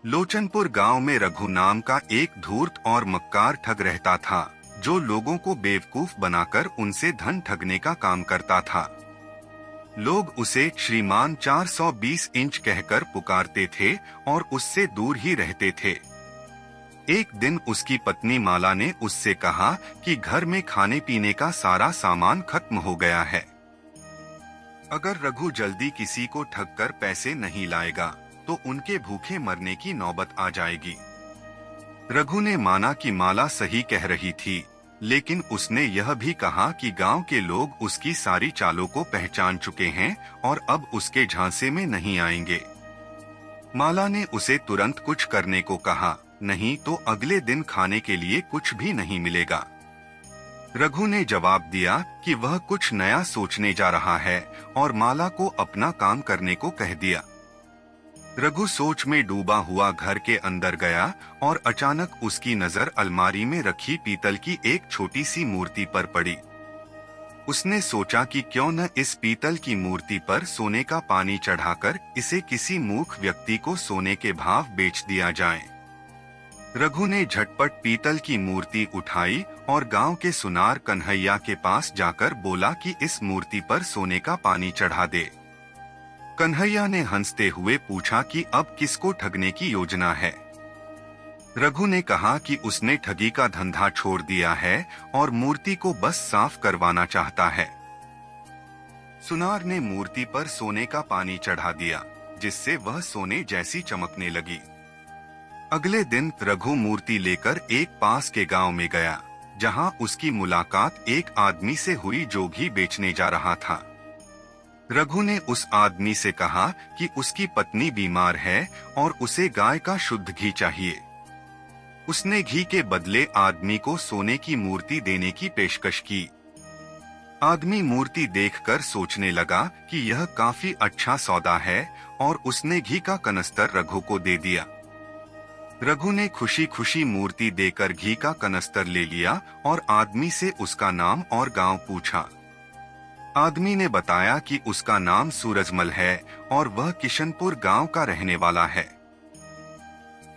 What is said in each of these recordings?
लोचनपुर गांव में रघु नाम का एक धूर्त और मक्कार ठग रहता था, जो लोगों को बेवकूफ बनाकर उनसे धन ठगने का काम करता था। लोग उसे श्रीमान 420 इंच कहकर पुकारते थे और उससे दूर ही रहते थे। एक दिन उसकी पत्नी माला ने उससे कहा कि घर में खाने पीने का सारा सामान खत्म हो गया है। अगर रघु जल्दी किसी को ठगकर पैसे नहीं लाएगा तो उनके भूखे मरने की नौबत आ जाएगी। रघु ने माना कि माला सही कह रही थी, लेकिन उसने यह भी कहा कि गांव के लोग उसकी सारी चालों को पहचान चुके हैं और अब उसके झांसे में नहीं आएंगे। माला ने उसे तुरंत कुछ करने को कहा, नहीं तो अगले दिन खाने के लिए कुछ भी नहीं मिलेगा। रघु ने जवाब दिया कि वह कुछ नया सोचने जा रहा है और माला को अपना काम करने को कह दिया। रघु सोच में डूबा हुआ घर के अंदर गया और अचानक उसकी नजर अलमारी में रखी पीतल की एक छोटी सी मूर्ति पर पड़ी। उसने सोचा कि क्यों न इस पीतल की मूर्ति पर सोने का पानी चढ़ाकर इसे किसी मूर्ख व्यक्ति को सोने के भाव बेच दिया जाए। रघु ने झटपट पीतल की मूर्ति उठाई और गांव के सुनार कन्हैया के पास जाकर बोला कि इस मूर्ति पर सोने का पानी चढ़ा दे। कन्हैया ने हंसते हुए पूछा कि अब किसको ठगने की योजना है। रघु ने कहा कि उसने ठगी का धंधा छोड़ दिया है और मूर्ति को बस साफ करवाना चाहता है। सुनार ने मूर्ति पर सोने का पानी चढ़ा दिया, जिससे वह सोने जैसी चमकने लगी। अगले दिन रघु मूर्ति लेकर एक पास के गांव में गया, जहां उसकी मुलाकात एक आदमी से हुई जो घी बेचने जा रहा था। रघु ने उस आदमी से कहा कि उसकी पत्नी बीमार है और उसे गाय का शुद्ध घी चाहिए। उसने घी के बदले आदमी को सोने की मूर्ति देने की पेशकश की। आदमी मूर्ति देखकर सोचने लगा कि यह काफी अच्छा सौदा है और उसने घी का कनस्तर रघु को दे दिया। रघु ने खुशी खुशी मूर्ति देकर घी का कनस्तर ले लिया और आदमी से उसका नाम और गांव पूछा। आदमी ने बताया कि उसका नाम सूरजमल है और वह किशनपुर गांव का रहने वाला है।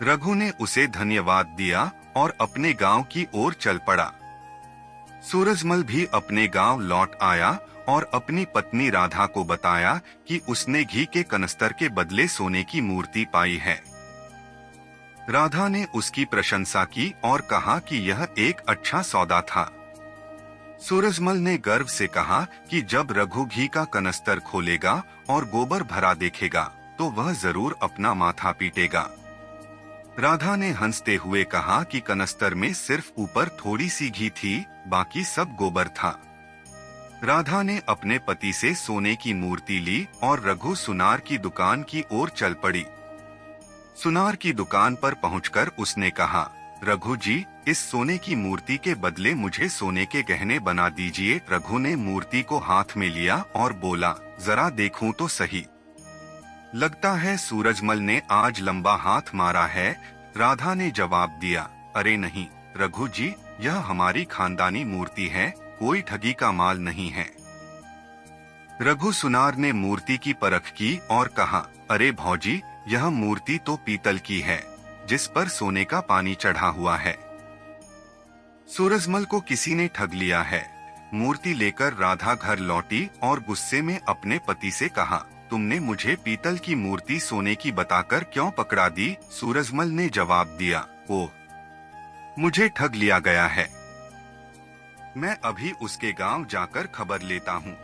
रघु ने उसे धन्यवाद दिया और अपने गांव की ओर चल पड़ा। सूरजमल भी अपने गांव लौट आया और अपनी पत्नी राधा को बताया कि उसने घी के कनस्तर के बदले सोने की मूर्ति पाई है। राधा ने उसकी प्रशंसा की और कहा कि यह एक अच्छा सौदा था। सूरजमल ने गर्व से कहा कि जब रघु घी का कनस्तर खोलेगा और गोबर भरा देखेगा तो वह जरूर अपना माथा पीटेगा। राधा ने हंसते हुए कहा कि कनस्तर में सिर्फ ऊपर थोड़ी सी घी थी, बाकी सब गोबर था। राधा ने अपने पति से सोने की मूर्ति ली और रघु सुनार की दुकान की ओर चल पड़ी। सुनार की दुकान पर पहुंचकर उसने कहा, रघु जी, इस सोने की मूर्ति के बदले मुझे सोने के गहने बना दीजिए। रघु ने मूर्ति को हाथ में लिया और बोला, जरा देखूं तो सही। लगता है सूरजमल ने आज लंबा हाथ मारा है। राधा ने जवाब दिया, अरे नहीं रघु जी, यह हमारी खानदानी मूर्ति है, कोई ठगी का माल नहीं है। रघु सुनार ने मूर्ति की परख की और कहा, अरे भौजी, यह मूर्ति तो पीतल की है, जिस पर सोने का पानी चढ़ा हुआ है। सूरजमल को किसी ने ठग लिया है। मूर्ति लेकर राधा घर लौटी और गुस्से में अपने पति से कहा, तुमने मुझे पीतल की मूर्ति सोने की बताकर क्यों पकड़ा दी? सूरजमल ने जवाब दिया, ओह, मुझे ठग लिया गया है। मैं अभी उसके गांव जाकर खबर लेता हूँ।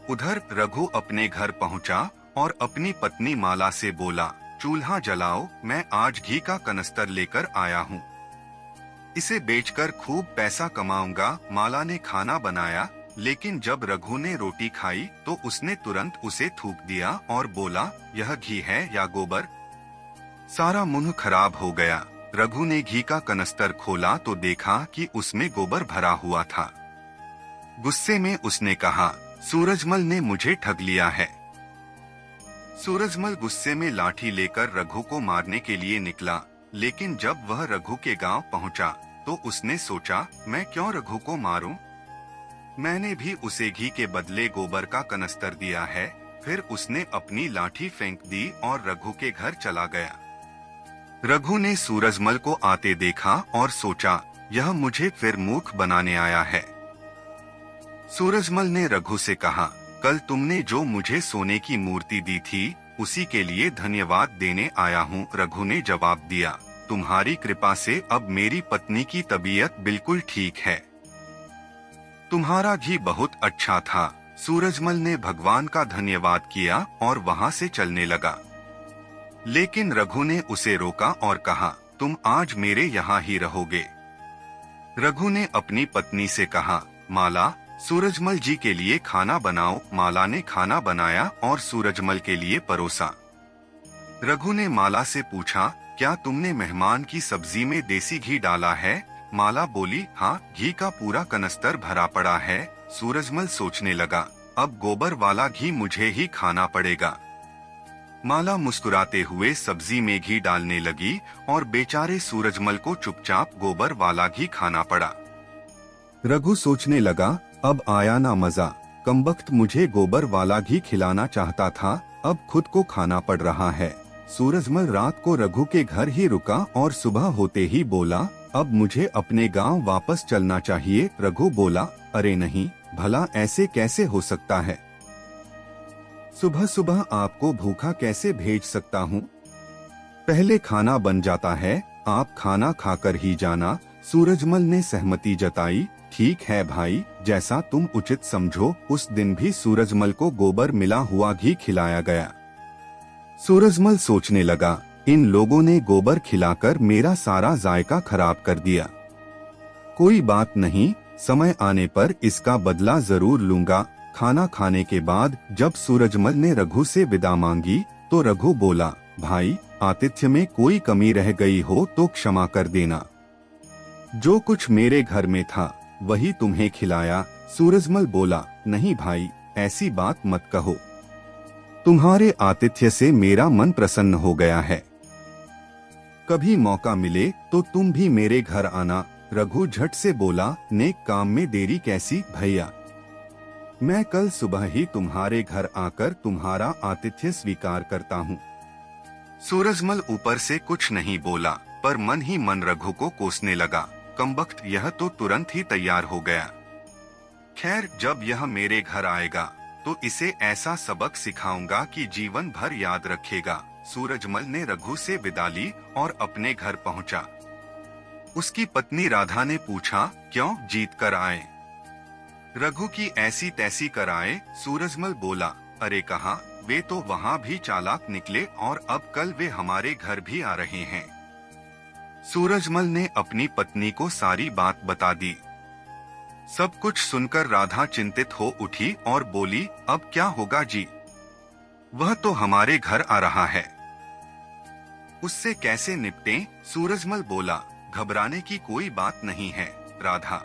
उधर रघु अपने घर पहुँचा और अपनी पत्नी माला से बोला, चूल्हा जलाओ, मैं आज घी का कनस्तर लेकर आया हूँ। इसे बेचकर खूब पैसा कमाऊंगा। माला ने खाना बनाया, लेकिन जब रघु ने रोटी खाई तो उसने तुरंत उसे थूक दिया और बोला, यह घी है या गोबर? सारा मुंह खराब हो गया। रघु ने घी का कनस्तर खोला तो देखा कि उसमें गोबर भरा हुआ था। गुस्से में उसने कहा, सूरजमल ने मुझे ठग लिया है। सूरजमल गुस्से में लाठी लेकर रघु को मारने के लिए निकला, लेकिन जब वह रघु के गांव पहुंचा तो उसने सोचा, मैं क्यों रघु को मारूं? मैंने भी उसे घी के बदले गोबर का कनस्तर दिया है। फिर उसने अपनी लाठी फेंक दी और रघु के घर चला गया। रघु ने सूरजमल को आते देखा और सोचा, यह मुझे फिर मूर्ख बनाने आया है। सूरजमल ने रघु से कहा, कल तुमने जो मुझे सोने की मूर्ति दी थी उसी के लिए धन्यवाद देने आया हूँ। रघु ने जवाब दिया, तुम्हारी कृपा से अब मेरी पत्नी की तबीयत बिल्कुल ठीक है। तुम्हारा घी बहुत अच्छा था। सूरजमल ने भगवान का धन्यवाद किया और वहां से चलने लगा, लेकिन रघु ने उसे रोका और कहा, तुम आज मेरे यहाँ ही रहोगे। रघु ने अपनी पत्नी से कहा, माला, सूरजमल जी के लिए खाना बनाओ। माला ने खाना बनाया और सूरजमल के लिए परोसा। रघु ने माला से पूछा, क्या तुमने मेहमान की सब्जी में देसी घी डाला है? माला बोली, हाँ, घी का पूरा कनस्तर भरा पड़ा है। सूरजमल सोचने लगा, अब गोबर वाला घी मुझे ही खाना पड़ेगा। माला मुस्कुराते हुए सब्जी में घी डालने लगी और बेचारे सूरजमल को चुपचाप गोबर वाला घी खाना पड़ा। रघु सोचने लगा, अब आया ना मजा, कमबख्त मुझे गोबर वाला घी खिलाना चाहता था, अब खुद को खाना पड़ रहा है। सूरजमल रात को रघु के घर ही रुका और सुबह होते ही बोला, अब मुझे अपने गांव वापस चलना चाहिए। रघु बोला, अरे नहीं, भला ऐसे कैसे हो सकता है? सुबह सुबह आपको भूखा कैसे भेज सकता हूँ? पहले खाना बन जाता है, आप खाना खाकर ही जाना। सूरजमल ने सहमति जताई। ठीक है भाई, जैसा तुम उचित समझो। उस दिन भी सूरजमल को गोबर मिला हुआ घी खिलाया गया। सूरजमल सोचने लगा, इन लोगों ने गोबर खिलाकर मेरा सारा जायका खराब कर दिया। कोई बात नहीं, समय आने पर इसका बदला जरूर लूंगा। खाना खाने के बाद जब सूरजमल ने रघु से विदा मांगी तो रघु बोला, भाई, आतिथ्य में कोई कमी रह गई हो तो क्षमा कर देना। जो कुछ मेरे घर में था वही तुम्हें खिलाया। सूरजमल बोला, नहीं भाई, ऐसी बात मत कहो। तुम्हारे आतिथ्य से मेरा मन प्रसन्न हो गया है। कभी मौका मिले तो तुम भी मेरे घर आना। रघु झट से बोला, नेक काम में देरी कैसी भैया, मैं कल सुबह ही तुम्हारे घर आकर तुम्हारा आतिथ्य स्वीकार करता हूँ। सूरजमल ऊपर से कुछ नहीं बोला, पर मन ही मन रघु को कोसने लगा, कमबख्त, यह तो तुरंत ही तैयार हो गया। खैर, जब यह मेरे घर आएगा तो इसे ऐसा सबक सिखाऊंगा कि जीवन भर याद रखेगा। सूरजमल ने रघु से विदा ली और अपने घर पहुंचा। उसकी पत्नी राधा ने पूछा, क्यों, जीत कर आए? रघु की ऐसी तैसी कराए। सूरजमल बोला, अरे कहा, वे तो वहाँ भी चालाक निकले और अब कल वे हमारे घर भी आ रहे हैं। सूरजमल ने अपनी पत्नी को सारी बात बता दी। सब कुछ सुनकर राधा चिंतित हो उठी और बोली, अब क्या होगा जी? वह तो हमारे घर आ रहा है, उससे कैसे निपटें? सूरजमल बोला, घबराने की कोई बात नहीं है राधा,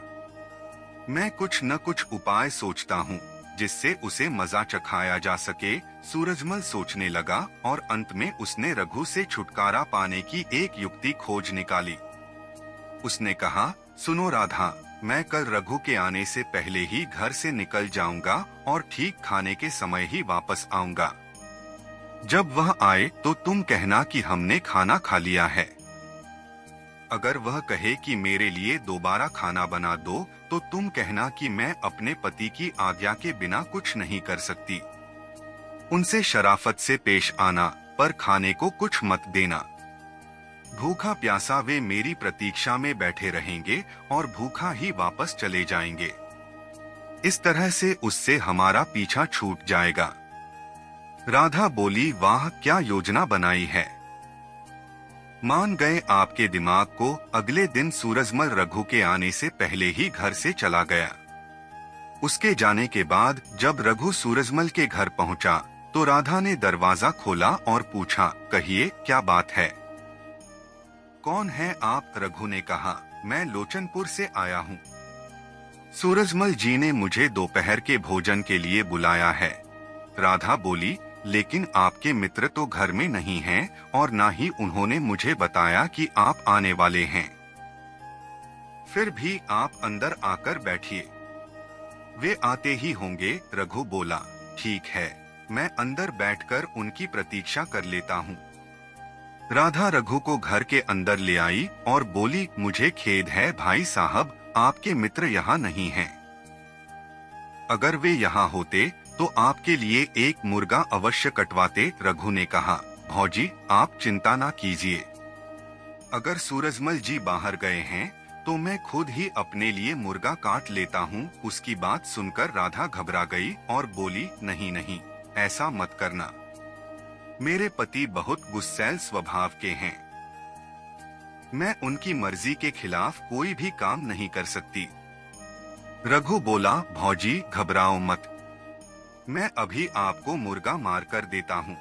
मैं कुछ न कुछ उपाय सोचता हूँ जिससे उसे मजा चखाया जा सके। सूरजमल सोचने लगा और अंत में उसने रघु से छुटकारा पाने की एक युक्ति खोज निकाली। उसने कहा, सुनो राधा, मैं कल रघु के आने से पहले ही घर से निकल जाऊंगा और ठीक खाने के समय ही वापस आऊंगा। जब वह आए तो तुम कहना कि हमने खाना खा लिया है। अगर वह कहे कि मेरे लिए दोबारा खाना बना दो तो तुम कहना कि मैं अपने पति की आज्ञा के बिना कुछ नहीं कर सकती। उनसे शराफत से पेश आना, पर खाने को कुछ मत देना। भूखा प्यासा वे मेरी प्रतीक्षा में बैठे रहेंगे और भूखा ही वापस चले जाएंगे। इस तरह से उससे हमारा पीछा छूट जाएगा। राधा बोली, वाह, क्या योजना बनाई है। मान गए आपके दिमाग को। अगले दिन सूरजमल रघु के आने से पहले ही घर से चला गया। उसके जाने के बाद जब रघु सूरजमल के घर पहुंचा तो राधा ने दरवाजा खोला और पूछा, कहिए, क्या बात है? कौन है आप? रघु ने कहा, मैं लोचनपुर से आया हूँ। सूरजमल जी ने मुझे दोपहर के भोजन के लिए बुलाया है। राधा बोली, लेकिन आपके मित्र तो घर में नहीं हैं और ना ही उन्होंने मुझे बताया कि आप आने वाले हैं। फिर भी आप अंदर आकर बैठिए, वे आते ही होंगे। रघु बोला, ठीक है, मैं अंदर बैठकर उनकी प्रतीक्षा कर लेता हूँ। राधा रघु को घर के अंदर ले आई और बोली, मुझे खेद है भाई साहब, आपके मित्र यहाँ नहीं हैं। अगर वे यहाँ होते तो आपके लिए एक मुर्गा अवश्य कटवाते। रघु ने कहा, भौजी आप चिंता ना कीजिए, अगर सूरजमल जी बाहर गए हैं तो मैं खुद ही अपने लिए मुर्गा काट लेता हूँ। उसकी बात सुनकर राधा घबरा गई और बोली, नहीं नहीं, ऐसा मत करना, मेरे पति बहुत गुस्सैल स्वभाव के हैं, मैं उनकी मर्जी के खिलाफ कोई भी काम नहीं कर सकती। रघु बोला, भौजी घबराओ मत, मैं अभी आपको मुर्गा मार कर देता हूँ,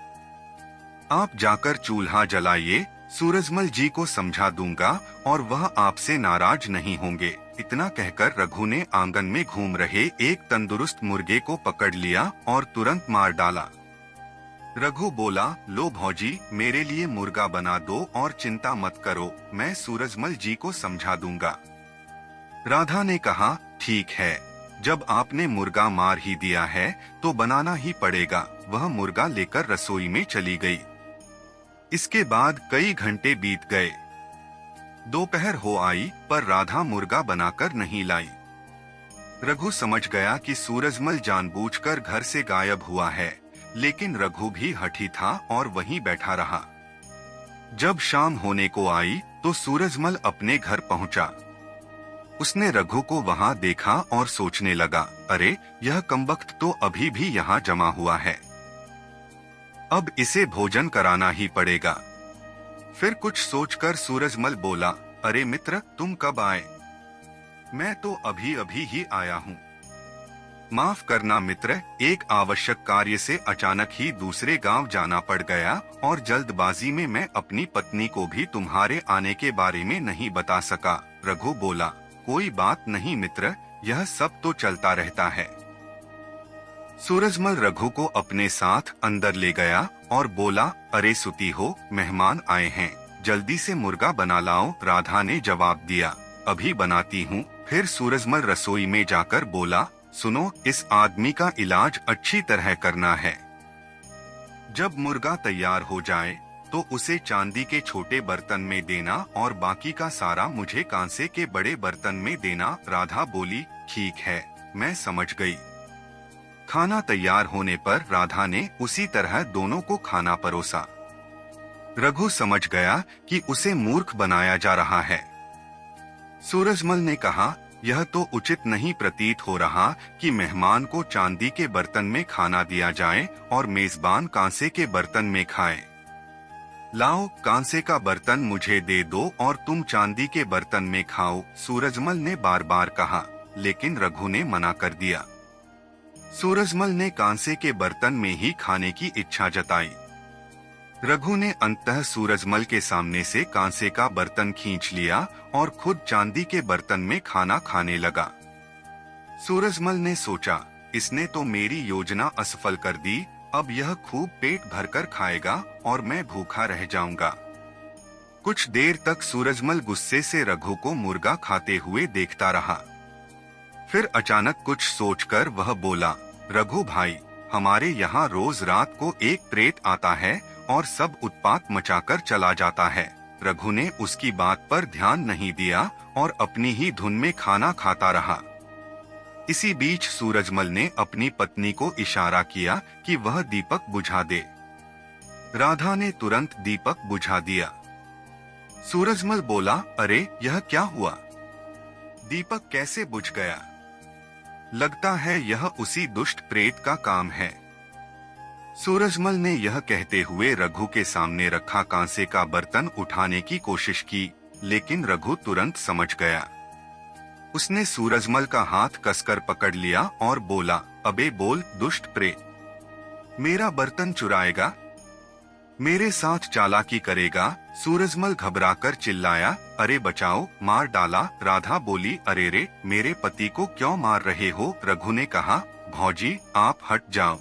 आप जाकर चूल्हा जलाइए, सूरजमल जी को समझा दूंगा और वह आपसे नाराज नहीं होंगे। इतना कहकर रघु ने आंगन में घूम रहे एक तंदुरुस्त मुर्गे को पकड़ लिया और तुरंत मार डाला। रघु बोला, लो भौजी मेरे लिए मुर्गा बना दो और चिंता मत करो, मैं सूरजमल जी को समझा दूंगा। राधा ने कहा, ठीक है, जब आपने मुर्गा मार ही दिया है तो बनाना ही पड़ेगा। वह मुर्गा लेकर रसोई में चली गई। इसके बाद कई घंटे बीत गए। दोपहर हो आई पर राधा मुर्गा बनाकर नहीं लाई। रघु समझ गया कि सूरजमल जानबूझकर घर से गायब हुआ है, लेकिन रघु भी हठी था और वहीं बैठा रहा। जब शाम होने को आई तो सूरजमल अपने घर पहुंचा। उसने रघु को वहां देखा और सोचने लगा, अरे यह कमबख्त तो अभी भी यहाँ जमा हुआ है, अब इसे भोजन कराना ही पड़ेगा। फिर कुछ सोचकर सूरजमल बोला, अरे मित्र तुम कब आए? मैं तो अभी अभी ही आया हूँ। माफ करना मित्र, एक आवश्यक कार्य से अचानक ही दूसरे गांव जाना पड़ गया और जल्दबाजी में मैं अपनी पत्नी को भी तुम्हारे आने के बारे में नहीं बता सका। रघु बोला, कोई बात नहीं मित्र, यह सब तो चलता रहता है। सूरजमल रघु को अपने साथ अंदर ले गया और बोला, अरे सुती हो, मेहमान आए हैं, जल्दी से मुर्गा बना लाओ। राधा ने जवाब दिया, अभी बनाती हूँ। फिर सूरजमल रसोई में जाकर बोला, सुनो, इस आदमी का इलाज अच्छी तरह करना है। जब मुर्गा तैयार हो जाए तो उसे चांदी के छोटे बर्तन में देना और बाकी का सारा मुझे कांसे के बड़े बर्तन में देना। राधा बोली, ठीक है, मैं समझ गई। खाना तैयार होने पर राधा ने उसी तरह दोनों को खाना परोसा। रघु समझ गया कि उसे मूर्ख बनाया जा रहा है। सूरजमल ने कहा, यह तो उचित नहीं प्रतीत हो रहा कि मेहमान को चांदी के बर्तन में खाना दिया जाए और मेजबान कांसे के बर्तन में खाए। लाओ, कांसे का बर्तन मुझे दे दो और तुम चांदी के बर्तन में खाओ। सूरजमल ने बार बार कहा, लेकिन रघु ने मना कर दिया। सूरजमल ने कांसे के बर्तन में ही खाने की इच्छा जताई। रघु ने अंततः सूरजमल के सामने से कांसे का बर्तन खींच लिया और खुद चांदी के बर्तन में खाना खाने लगा। सूरजमल ने सोचा, इसने तो मेरी योजना असफल कर दी, अब यह खूब पेट भरकर खाएगा और मैं भूखा रह जाऊंगा। कुछ देर तक सूरजमल गुस्से से रघु को मुर्गा खाते हुए देखता रहा। फिर अचानक कुछ सोचकर वह बोला, रघु भाई, हमारे यहाँ रोज रात को एक प्रेत आता है और सब उत्पात मचाकर चला जाता है। रघु ने उसकी बात पर ध्यान नहीं दिया और अपनी ही धुन में खाना खाता रहा। इसी बीच सूरजमल ने अपनी पत्नी को इशारा किया कि वह दीपक बुझा दे। राधा ने तुरंत दीपक बुझा दिया। सूरजमल बोला, अरे यह क्या हुआ? दीपक कैसे बुझ गया? लगता है यह उसी दुष्ट प्रेत का काम है। सूरजमल ने यह कहते हुए रघु के सामने रखा कांसे का बर्तन उठाने की कोशिश की, लेकिन रघु तुरंत समझ गया। उसने सूरजमल का हाथ कसकर पकड़ लिया और बोला, अबे बोल दुष्ट प्रेत, मेरा बर्तन चुराएगा, मेरे साथ चालाकी करेगा? सूरजमल घबराकर चिल्लाया, अरे बचाओ, मार डाला। राधा बोली, अरे रे, मेरे पति को क्यों मार रहे हो? रघु ने कहा, भौजी आप हट जाओ,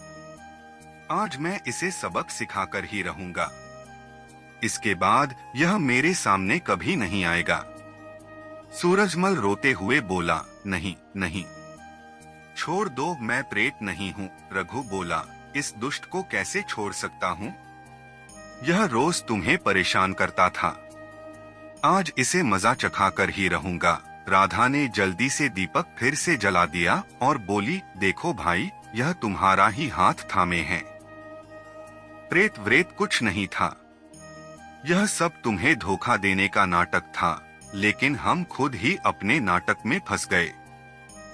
आज मैं इसे सबक सिखाकर ही रहूंगा, इसके बाद यह मेरे सामने कभी नहीं आएगा। सूरजमल रोते हुए बोला, नहीं नहीं, छोड़ दो, मैं प्रेत नहीं हूँ। रघु बोला, इस दुष्ट को कैसे छोड़ सकता हूँ? यह रोज तुम्हें परेशान करता था। आज इसे मजा चखा कर ही रहूंगा। राधा ने जल्दी से दीपक फिर से जला दिया और बोली, देखो भाई, यह तुम्हारा ही हाथ थामे है। प्रेत व्रेत कुछ नहीं था। यह सब तुम्हें धोखा देने का नाटक था, लेकिन हम खुद ही अपने नाटक में फंस गए।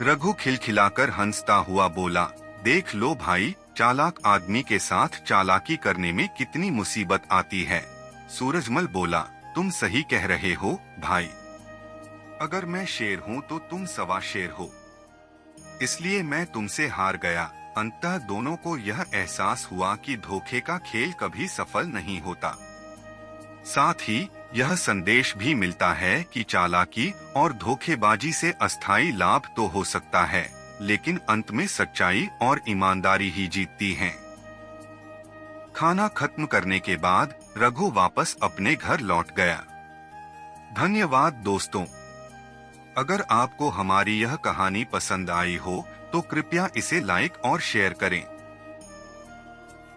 रघु खिलखिलाकर हंसता हुआ बोला, देख लो भाई, चालाक आदमी के साथ चालाकी करने में कितनी मुसीबत आती है। सूरजमल बोला, तुम सही कह रहे हो भाई। अगर मैं शेर हूँ तो तुम सवा शेर हो, इसलिए मैं तुमसे हार गया। अंततः दोनों को यह एहसास हुआ कि धोखे का खेल कभी सफल नहीं होता। साथ ही यह संदेश भी मिलता है कि चालाकी और धोखेबाजी से अस्थायी लाभ तो हो सकता है, लेकिन अंत में सच्चाई और ईमानदारी ही जीतती हैं। खाना खत्म करने के बाद रघु वापस अपने घर लौट गया। धन्यवाद दोस्तों। अगर आपको हमारी यह कहानी पसंद आई हो तो कृपया इसे लाइक और शेयर करें।